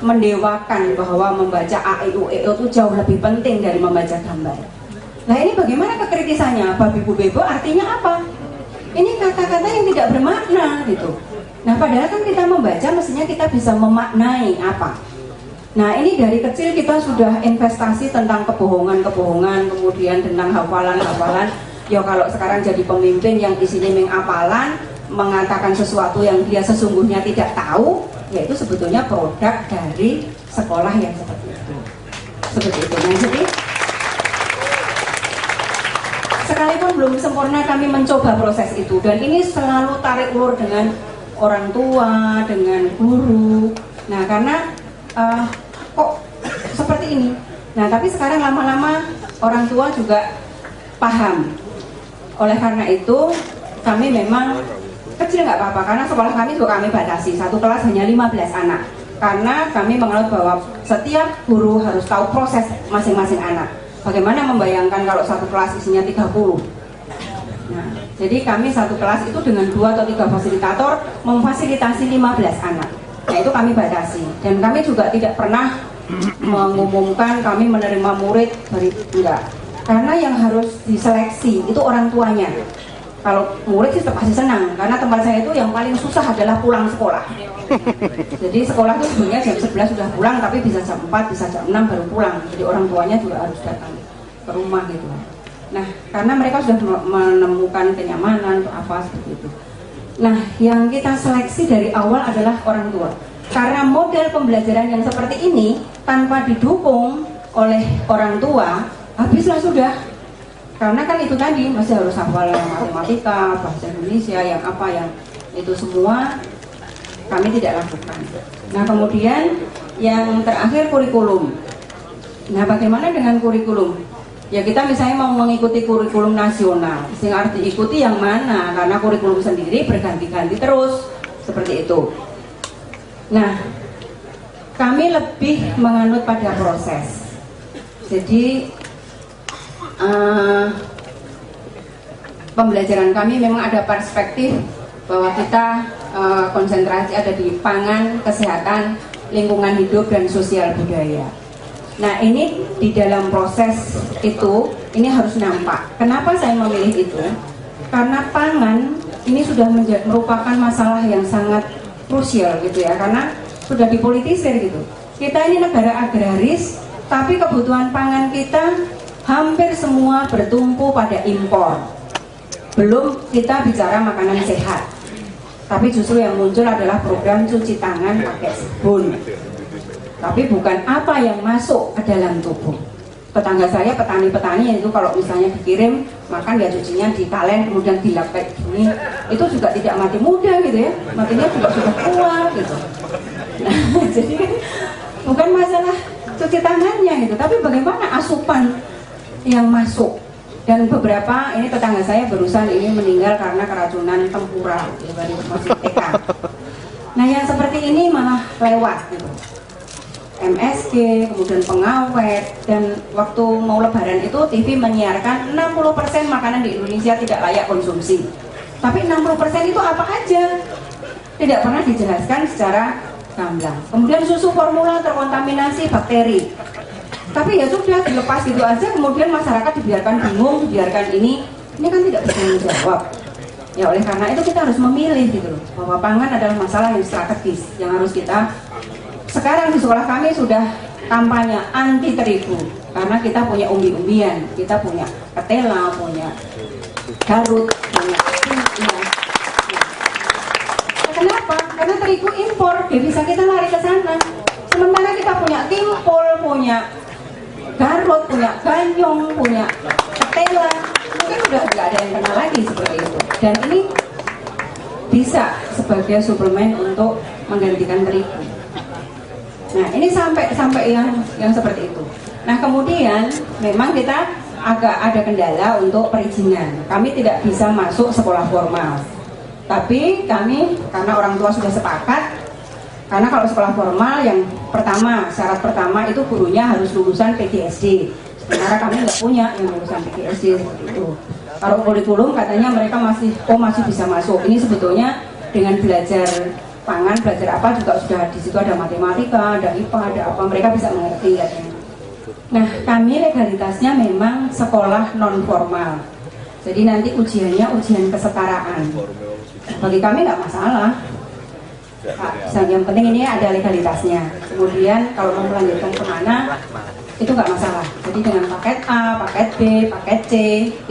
mendewakan bahwa membaca A, I, U, E, O itu jauh lebih penting dari membaca gambar. Nah ini bagaimana kekritisannya? Babi bu bebo artinya apa? Ini kata-kata yang tidak bermakna gitu. Nah padahal kan kita membaca mestinya kita bisa memaknai apa. Nah ini dari kecil kita sudah investasi tentang kebohongan-kebohongan, kemudian tentang hafalan-hafalan. Ya kalau sekarang jadi pemimpin yang isinya menghafalan, mengatakan sesuatu yang dia sesungguhnya tidak tahu, yaitu sebetulnya produk dari sekolah yang seperti itu. Seperti itu. Nah jadi sekalipun belum sempurna kami mencoba proses itu, dan ini selalu tarik ulur dengan orang tua, dengan guru. Nah karena kok seperti ini. Nah tapi sekarang lama-lama orang tua juga paham. Oleh karena itu kami memang kecil nggak apa-apa, karena sekolah kami juga kami batasi, satu kelas hanya 15 anak. Karena kami menganut bahwa setiap guru harus tahu proses masing-masing anak. Bagaimana membayangkan kalau satu kelas isinya 30. Nah, jadi kami satu kelas itu dengan 2 atau 3 fasilitator memfasilitasi 15 anak. Nah itu kami batasi. Dan kami juga tidak pernah mengumumkan kami menerima murid dari enggak. Karena yang harus diseleksi itu orang tuanya. Kalau murid sih pasti senang, karena tempat saya itu yang paling susah adalah pulang sekolah. Jadi sekolah itu sebenarnya jam 11 sudah pulang, tapi bisa jam 4, bisa jam 6 baru pulang. Jadi orang tuanya juga harus datang ke rumah gitu. Nah, karena mereka sudah menemukan kenyamanan atau apa seperti itu. Nah, yang kita seleksi dari awal adalah orang tua. Karena model pembelajaran yang seperti ini tanpa didukung oleh orang tua, habislah sudah. Karena kan itu tadi masih harus hafal matematika, bahasa Indonesia, yang apa yang itu semua kami tidak lakukan. Nah kemudian yang terakhir kurikulum. Nah bagaimana dengan kurikulum? Ya kita misalnya mau mengikuti kurikulum nasional, sehingga harus diikuti yang mana? Karena kurikulum sendiri berganti-ganti terus seperti itu. Nah kami lebih menganut pada proses. Jadi pembelajaran kami memang ada perspektif bahwa kita konsentrasi ada di pangan, kesehatan, lingkungan hidup, dan sosial budaya. Nah ini di dalam proses itu ini harus nampak. Kenapa saya memilih itu? Karena pangan ini sudah merupakan masalah yang sangat krusial gitu ya, karena sudah dipolitisir gitu. Kita ini negara agraris, tapi kebutuhan pangan kita hampir semua bertumpu pada impor. Belum kita bicara makanan sehat, tapi justru yang muncul adalah program cuci tangan pakai sabun, tapi bukan apa yang masuk ke dalam tubuh. Tetangga saya petani-petani itu kalau misalnya dikirim makan ya cucinya di talen kemudian dilap kayak gini, itu juga tidak mati muda gitu ya, matinya juga sudah tua gitu. Nah, jadi bukan masalah cuci tangannya gitu, tapi bagaimana asupan yang masuk. Dan beberapa ini tetangga saya barusan ini meninggal karena keracunan tempura dari masih TK. Nah yang seperti ini malah lewat gitu. MSG, kemudian pengawet, dan waktu mau lebaran itu TV menyiarkan 60% makanan di Indonesia tidak layak konsumsi. Tapi 60% itu apa aja? Tidak pernah dijelaskan secara gamblang. Kemudian susu formula terkontaminasi bakteri. Tapi ya sudah dilepas gitu aja, kemudian masyarakat dibiarkan bingung, dibiarkan ini kan tidak bertanggung jawab. Ya oleh karena itu kita harus memilih gitu loh, bahwa pangan adalah masalah yang strategis, yang harus kita. Sekarang di sekolah kami sudah kampanye anti terigu, karena kita punya umbi-umbian, kita punya ketela, punya Garut, punya ya. Kenapa? Karena terigu impor, devisa kita lari ke sana. Sementara kita punya timpul, punya Garut, punya ganyong, punya ketela, mungkin udah nggak ada yang kenal lagi seperti itu. Dan ini bisa sebagai suplemen untuk menggantikan terigu. Nah ini sampai yang seperti itu. Nah kemudian memang kita agak ada kendala untuk perizinan. Kami tidak bisa masuk sekolah formal. Tapi kami karena orang tua sudah sepakat, karena kalau sekolah formal yang pertama, syarat pertama itu gurunya harus lulusan PGSD. Sementara kami nggak punya yang lulusan PGSD seperti itu. Kalau kurikulum katanya mereka masih bisa masuk. Ini sebetulnya dengan belajar pangan, belajar apa juga sudah di situ ada matematika, ada IPA, ada apa, mereka bisa mengerti katanya. Nah, kami legalitasnya memang sekolah non formal. Jadi nanti ujiannya ujian kesetaraan. Bagi kami nggak masalah. Yang penting ini ada legalitasnya. Kemudian kalau mau melanjutkan kemana, itu nggak masalah. Jadi dengan paket A, paket B, paket C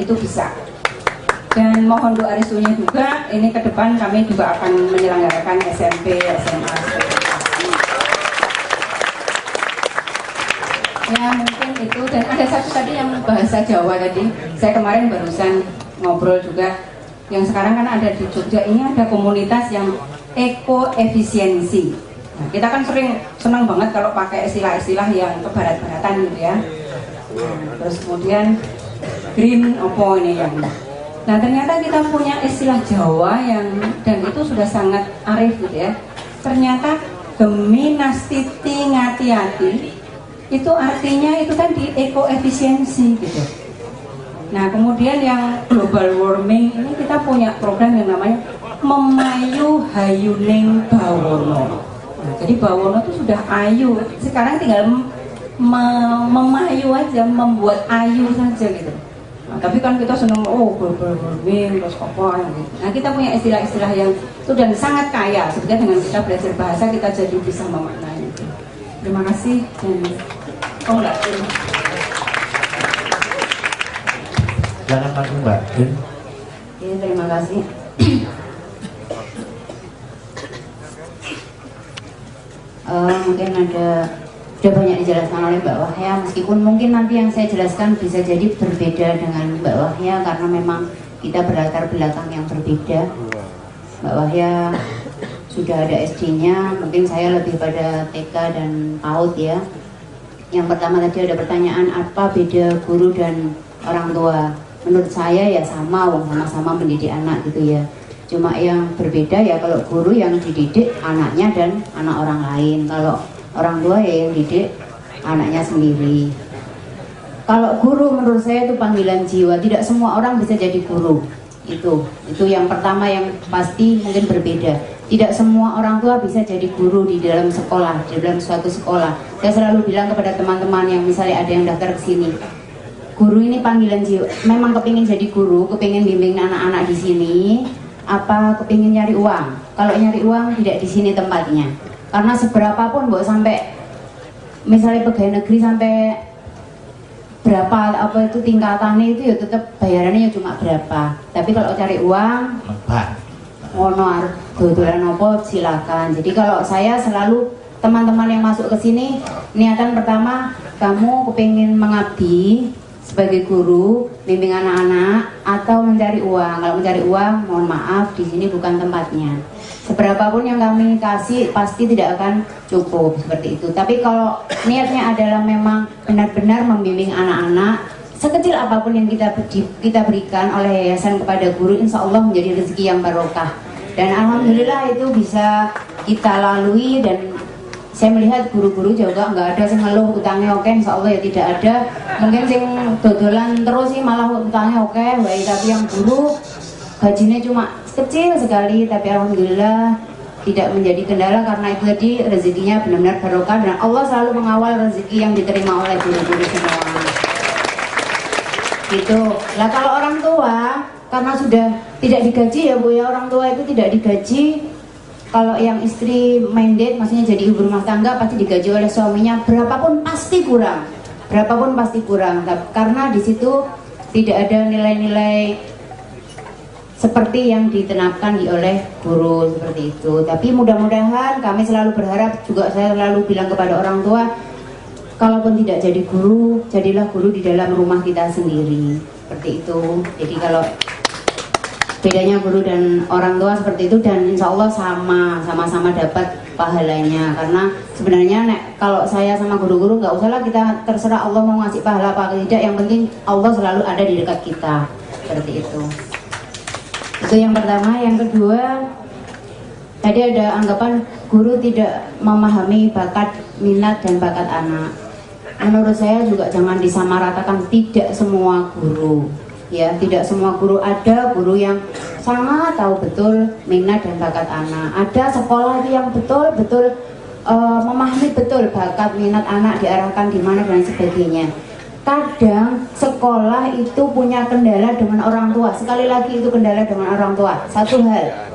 itu bisa. Dan mohon doa restunya juga. Ini ke depan kami juga akan menyelenggarakan SMP, SMA. Ya mungkin itu. Dan ada satu tadi yang bahasa Jawa tadi. Saya kemarin barusan ngobrol juga. Yang sekarang kan ada di Jogja ini ada komunitas yang eko-efisiensi. Nah, kita kan senang banget kalau pakai istilah-istilah yang kebarat-baratan gitu ya. Nah, terus kemudian green opo ini yang. Nah ternyata kita punya istilah Jawa yang dan itu sudah sangat arif gitu ya. Ternyata gemi nastiti ngati-hati itu artinya itu tadi eko-efisiensi gitu. Nah kemudian yang global warming ini kita punya program yang namanya Memayu Hayuning Bawono. Nah, jadi Bawono itu sudah ayu. Sekarang tinggal memayu aja, membuat ayu saja gitu. Nah, tapi kan kita senang global warming terus apa gitu. Nah kita punya istilah-istilah yang itu dan sangat kaya. Sebetulnya dengan kita belajar bahasa kita jadi bisa memaknai itu. Terima kasih dan enggak.
Jangan pakai Mbak.
Ya, terima kasih.
Mungkin sudah banyak dijelaskan oleh Mbak Wahya, meskipun mungkin nanti yang saya jelaskan bisa jadi berbeda dengan Mbak Wahya karena memang kita berlatar belakang yang berbeda. Mbak Wahya sudah ada SD-nya, mungkin saya lebih pada TK dan PAUD ya. Yang pertama tadi ada pertanyaan apa beda guru dan orang tua. Menurut saya ya sama-sama mendidik anak gitu ya. Cuma yang berbeda ya kalau guru yang dididik anaknya dan anak orang lain. Kalau orang tua ya yang didik anaknya sendiri. Kalau guru menurut saya itu panggilan jiwa. Tidak semua orang bisa jadi guru. Itu yang pertama yang pasti mungkin berbeda. Tidak semua orang tua bisa jadi guru di dalam sekolah, di dalam suatu sekolah. Saya selalu bilang kepada teman-teman yang misalnya ada yang daftar ke sini, guru ini panggilan jiwa. Memang kepingin jadi guru, kepingin bimbing anak-anak di sini, apa kepingin nyari uang? Kalau nyari uang tidak di sini tempatnya. Karena seberapapun buat sampai misalnya pegawai negeri sampai berapa apa itu tingkatannya itu ya tetap bayarannya ya cuma berapa. Tapi kalau cari uang, ngono dodolan apa silakan. Jadi kalau saya selalu teman-teman yang masuk ke sini niatan pertama kamu kepingin mengabdi sebagai guru, bimbing anak-anak atau mencari uang. Kalau mencari uang, mohon maaf di sini bukan tempatnya. Seberapapun yang kami kasih pasti tidak akan cukup seperti itu. Tapi kalau niatnya adalah memang benar-benar membimbing anak-anak, sekecil apapun yang kita berikan oleh yayasan kepada guru, insya Allah menjadi rezeki yang barokah. Dan alhamdulillah itu bisa kita lalui dan saya melihat guru-guru juga nggak ada yang ngeluh utangnya oke, insya Allah ya tidak ada. Mungkin sing dodolan terus sih malah utangnya oke, baik, tapi yang guru gajinya cuma kecil sekali, tapi alhamdulillah tidak menjadi kendala karena itu tadi rezekinya benar-benar barokah dan Allah selalu mengawal rezeki yang diterima oleh guru-guru semua. Gitu. Lah kalau orang tua karena sudah tidak digaji ya Bu ya, orang tua itu tidak digaji. Kalau yang istri mandate, maksudnya jadi ibu rumah tangga pasti digaji oleh suaminya, berapapun pasti kurang, karena di situ tidak ada nilai-nilai seperti yang ditenapkan oleh guru seperti itu. Tapi mudah-mudahan kami selalu berharap juga, saya selalu bilang kepada orang tua, kalaupun tidak jadi guru, jadilah guru di dalam rumah kita sendiri seperti itu. Jadi kalau bedanya guru dan orang tua seperti itu, dan insya Allah sama-sama dapat pahalanya. Karena sebenarnya kalau saya sama guru-guru nggak usah lah kita terserah Allah mau ngasih pahala apa tidak, yang penting Allah selalu ada di dekat kita, seperti itu. Itu yang pertama. Yang kedua, tadi ada anggapan guru tidak memahami bakat, minat dan bakat anak. Menurut saya juga jangan disamaratakan, tidak semua guru, ya, tidak semua guru. Ada guru yang sangat tahu betul minat dan bakat anak. Ada sekolah yang betul-betul memahami betul bakat minat anak diarahkan di mana dan sebagainya. Kadang sekolah itu punya kendala dengan orang tua. Sekali lagi itu kendala dengan orang tua. Satu hal,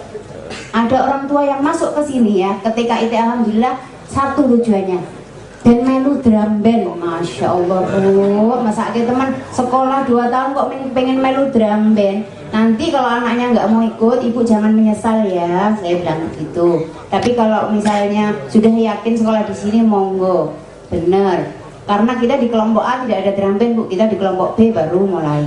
ada orang tua yang masuk ke sini ya, ketika itu alhamdulillah satu tujuannya dan melu drum band. Masya Allah bu, masa teman sekolah 2 tahun kok pengen melu drum band. Nanti kalau anaknya nggak mau ikut, ibu jangan menyesal ya, saya bilang gitu. Tapi kalau misalnya sudah yakin sekolah di sini, monggo, bener. Karena kita di kelompok A tidak ada drum band bu, kita di kelompok B baru mulai.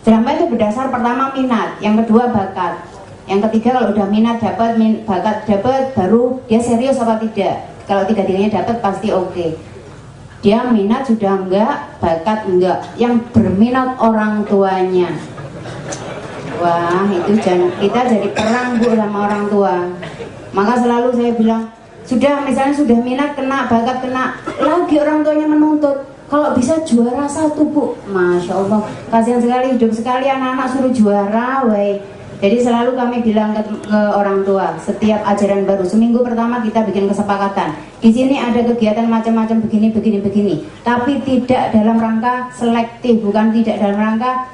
Drum band itu berdasar pertama minat, yang kedua bakat, yang ketiga kalau udah minat dapat, bakat dapat, baru dia serius apa tidak. Kalau tiga-tiganya dapat pasti oke. Dia minat sudah enggak, bakat enggak. Yang berminat orang tuanya. Wah itu kita jadi perang bu sama orang tua. Maka selalu saya bilang, misalnya sudah minat kena, bakat kena, lagi orang tuanya menuntut. Kalau bisa juara 1 bu, Masya Allah, kasihan sekali, hidup sekali anak-anak suruh juara, woi. Jadi selalu kami bilang ke orang tua, setiap ajaran baru, seminggu pertama kita bikin kesepakatan. Di sini ada kegiatan macam-macam begini. Tapi tidak dalam rangka selektif, bukan tidak dalam rangka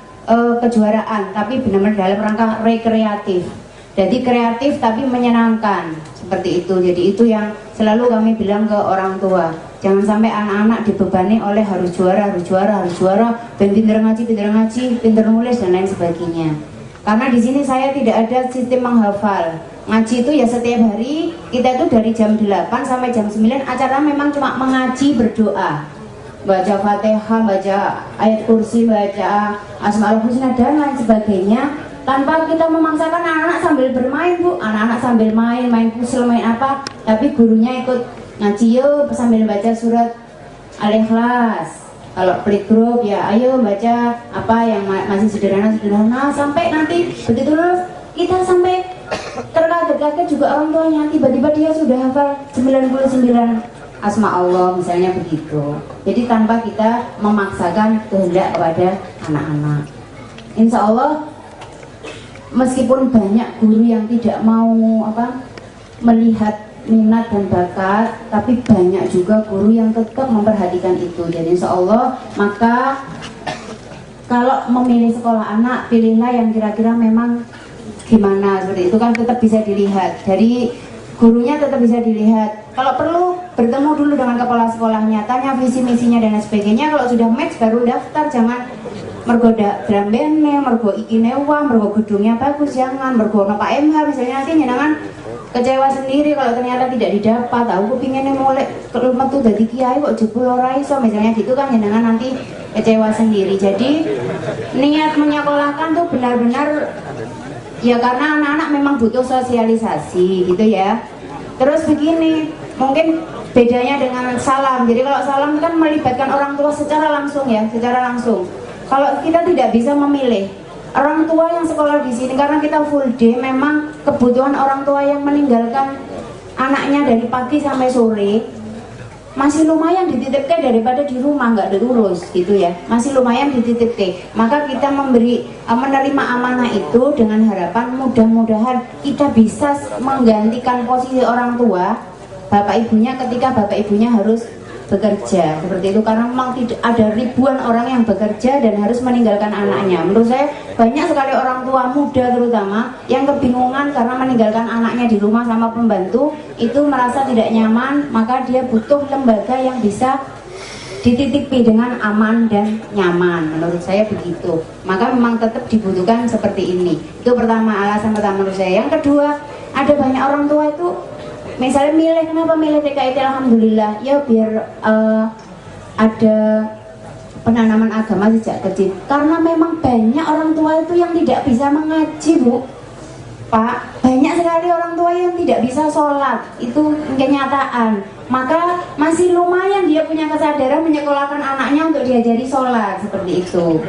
kejuaraan, tapi benar-benar dalam rangka rekreatif. Jadi kreatif tapi menyenangkan, seperti itu. Jadi itu yang selalu kami bilang ke orang tua. Jangan sampai anak-anak dibebani oleh harus juara, dan pinter ngaji, pinter nulis dan lain sebagainya. Karena di sini saya tidak ada sistem menghafal. Ngaji itu ya setiap hari, kita itu dari jam 8 sampai jam 9 acara memang cuma mengaji, berdoa, baca Fatihah, baca ayat kursi, baca Asmaul Husna dan lain sebagainya, tanpa kita memaksakan. Anak-anak sambil bermain bu, anak-anak sambil main puzzle, main apa, tapi gurunya ikut ngaji yuk sambil baca surat Al-Ikhlas. Kalau playgroup ya ayo baca apa yang masih sederhana, sampai nanti begitu lulus kita sampai terkaget-kaget juga orang tuanya, tiba-tiba dia sudah hafal 99 asma Allah misalnya begitu. Jadi tanpa kita memaksakan kehendak kepada anak-anak. Insya Allah meskipun banyak guru yang tidak mau melihat minat dan bakat, tapi banyak juga guru yang tetap memperhatikan itu. Jadi insya Allah, maka kalau memilih sekolah anak, pilihlah yang kira-kira memang gimana, seperti itu kan tetap bisa dilihat. Dari gurunya tetap bisa dilihat. Kalau perlu bertemu dulu dengan kepala sekolahnya, tanya visi misinya dan sebagainya. Kalau sudah match baru daftar, jangan mergo drum bandnya, mergo iki newah, mergo gedungnya bagus, jangan mergo Pak MH misalnya, nanti nyenangan kecewa sendiri kalau ternyata tidak didapat. Aku pinginnya mulai kelumet tuh dari kiai kok jebul ora iso misalnya gitu kan, nyenangan nanti kecewa sendiri. Jadi niat menyekolahkan tuh benar-benar ya karena anak-anak memang butuh sosialisasi gitu ya. Terus begini, mungkin bedanya dengan salam. Jadi kalau salam kan melibatkan orang tua secara langsung ya, secara langsung. Kalau kita tidak bisa memilih orang tua yang sekolah di sini karena kita full day, memang kebutuhan orang tua yang meninggalkan anaknya dari pagi sampai sore masih lumayan dititipkan daripada di rumah nggak diurus gitu ya, masih lumayan dititipkan. Maka kita menerima amanah itu dengan harapan mudah-mudahan kita bisa menggantikan posisi orang tua, bapak ibunya ketika bapak ibunya harus bekerja, seperti itu. Karena memang tidak ada ribuan orang yang bekerja dan harus meninggalkan anaknya. Menurut saya banyak sekali orang tua muda terutama yang kebingungan karena meninggalkan anaknya di rumah sama pembantu, itu merasa tidak nyaman, maka dia butuh lembaga yang bisa dititipi dengan aman dan nyaman. Menurut saya begitu. Maka memang tetap dibutuhkan seperti ini. Itu pertama, alasan pertama menurut saya. Yang kedua, ada banyak orang tua itu misalnya milih, kenapa milih TKIT? Alhamdulillah ya biar ada penanaman agama sejak kecil. Karena memang banyak orang tua itu yang tidak bisa mengaji bu. Pak, banyak sekali orang tua yang tidak bisa sholat, itu kenyataan. Maka masih lumayan dia punya kesadaran menyekolahkan anaknya untuk diajari sholat, seperti itu.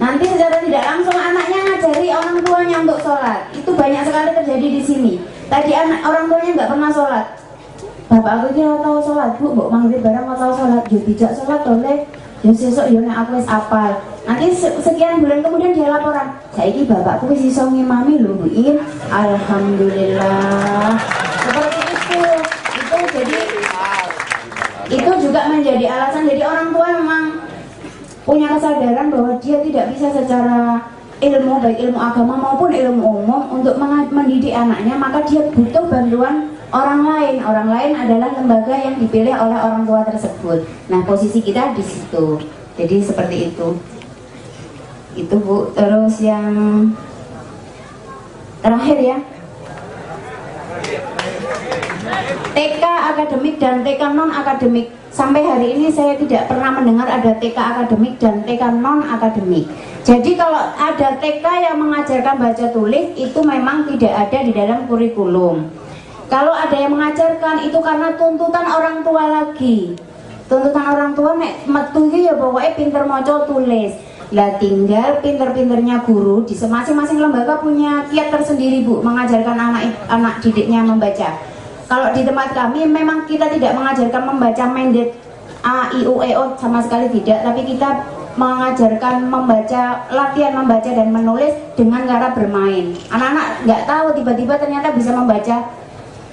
Nanti secara tidak langsung anaknya ngajari orang tuanya untuk sholat. Itu banyak sekali terjadi di sini. Tadi orang tuanya nggak pernah sholat. Bapak aku kira tahu sholat, Bu, mbok maghrib barang mau tahu sholat, yo tidak sholat oleh, yo sesuk yo nek aku wis apal. Nanti sekian bulan kemudian dia laporan, saiki bapakku wis iso ngimami lho, Bu. Alhamdulillah. Seperti itu. Itu jadi itu juga menjadi alasan. Jadi orang tua memang punya kesadaran bahwa dia tidak bisa secara ilmu, baik ilmu agama maupun ilmu umum untuk mendidik anaknya, maka dia butuh bantuan orang lain. Orang lain adalah lembaga yang dipilih oleh orang tua tersebut. Nah, posisi kita di situ. Jadi seperti itu. Itu, Bu. Terus yang terakhir ya, TK akademik dan TK non akademik. Sampai hari ini saya tidak pernah mendengar ada TK akademik dan TK non akademik. Jadi kalau ada TK yang mengajarkan baca tulis, itu memang tidak ada di dalam kurikulum. Kalau ada yang mengajarkan, itu karena tuntutan orang tua lagi. Tuntutan orang tua nek metu iki ya pokoknya pinter maca tulis. Lah tinggal pinter-pinternya guru di masing-masing lembaga punya kiat tersendiri, Bu, mengajarkan anak didiknya membaca. Kalau di tempat kami memang kita tidak mengajarkan membaca mandat A, I, U, E, O sama sekali tidak, tapi kita mengajarkan membaca, latihan membaca dan menulis dengan cara bermain. Anak-anak nggak tahu tiba-tiba ternyata bisa membaca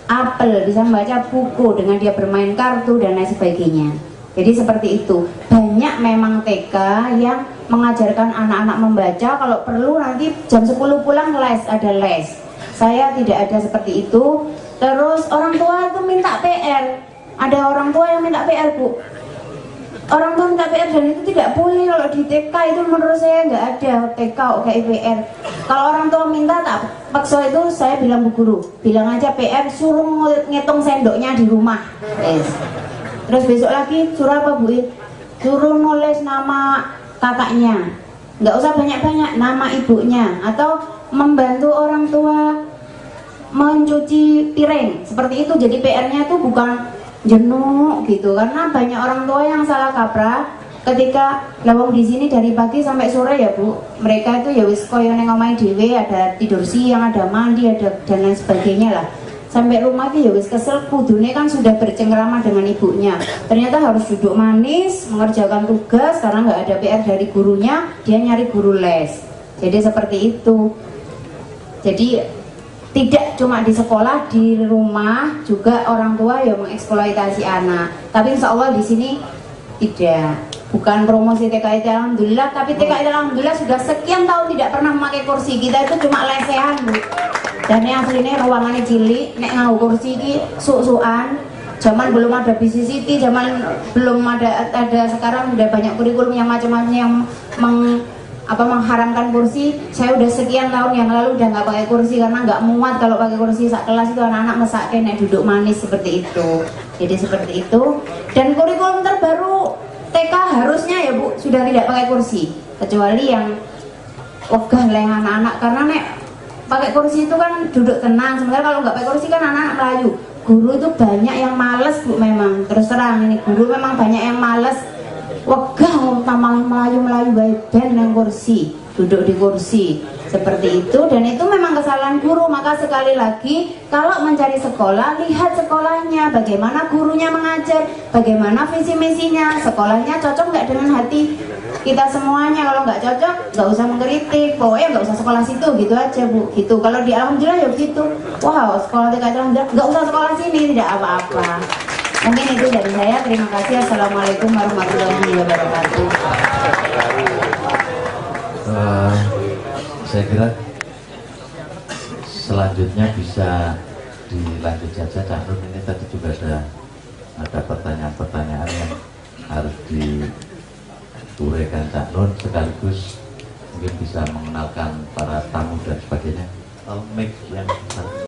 apel, bisa membaca buku dengan dia bermain kartu dan lain sebagainya. Jadi seperti itu. Banyak memang TK yang mengajarkan anak-anak membaca, kalau perlu nanti jam 10 pulang les, ada les. Saya tidak ada seperti itu. Terus orang tua itu minta PR. Ada orang tua yang minta PR, Bu. Orang tua minta PR dan itu tidak boleh. Kalau di TK itu menurut saya nggak ada TK kayak PR. Kalau orang tua minta tak paksa, itu saya bilang Bu Guru, bilang aja PR, suruh ngitung sendoknya di rumah. Yes. Terus besok lagi suruh apa, Bu? Suruh nulis nama kakaknya. Nggak usah banyak-banyak, nama ibunya. Atau membantu orang tua mencuci piring, seperti itu. Jadi PR-nya itu bukan jenuh gitu, karena banyak orang tua yang salah kaprah ketika lawang di sini dari pagi sampai sore ya, Bu. Mereka itu ya wis koyo ning omahe dhewe, ada tidur siang, ada mandi, ada dan lain sebagainya lah. Sampai rumah itu ya wis kesel, kudune kan sudah bercengkrama dengan ibunya. Ternyata harus duduk manis mengerjakan tugas karena nggak ada PR dari gurunya, dia nyari guru les. Jadi seperti itu. Jadi tidak cuma di sekolah, di rumah juga orang tua yang mengeksploitasi anak. Tapi insya Allah di sini tidak. Bukan promosi TKIT alhamdulillah, tapi TKIT alhamdulillah sudah sekian tahun tidak pernah memakai kursi. Kita itu cuma lesehan, Bu. Dan yang aslinya ruangannya cilik, nek ngau kursi ini suk-sukan. Zaman belum ada BCCT, zaman belum ada sekarang udah banyak kurikulum yang macam-macam yang mengharamkan kursi. Saya udah sekian tahun yang lalu udah nggak pakai kursi karena nggak muat kalau pakai kursi. Sak kelas itu anak-anak mesake nek duduk manis seperti itu. Jadi seperti itu. Dan kurikulum terbaru TK harusnya ya, Bu, sudah tidak pakai kursi, kecuali yang wegah leh anak-anak, karena nek pakai kursi itu kan duduk tenang. Sementara kalau nggak pakai kursi kan anak-anak melayu. Guru itu banyak yang males, Bu, memang terus terang ini guru memang banyak yang males. Wegah tambah melayu-melayu baik ben nang kursi, duduk di kursi seperti itu. Dan itu memang kesalahan guru. Maka sekali lagi, kalau mencari sekolah, lihat sekolahnya, bagaimana gurunya mengajar, bagaimana visi misinya, sekolahnya cocok nggak dengan hati kita semuanya. Kalau nggak cocok, nggak usah mengkritik, pokoknya nggak usah sekolah situ, gitu aja, Bu. Gitu. Kalau di alhamdulillah ya gitu. Wow, sekolah TK alhamdulillah, nggak usah sekolah sini, tidak apa-apa. Mungkin itu dari saya. Terima kasih. Assalamualaikum warahmatullahi wabarakatuh.
Saya kira selanjutnya bisa dilanjut saja, Cak Nun. Ini tadi juga ada pertanyaan-pertanyaan yang harus diuraikan Cak Nun, sekaligus mungkin bisa mengenalkan para tamu dan sebagainya. Mic yang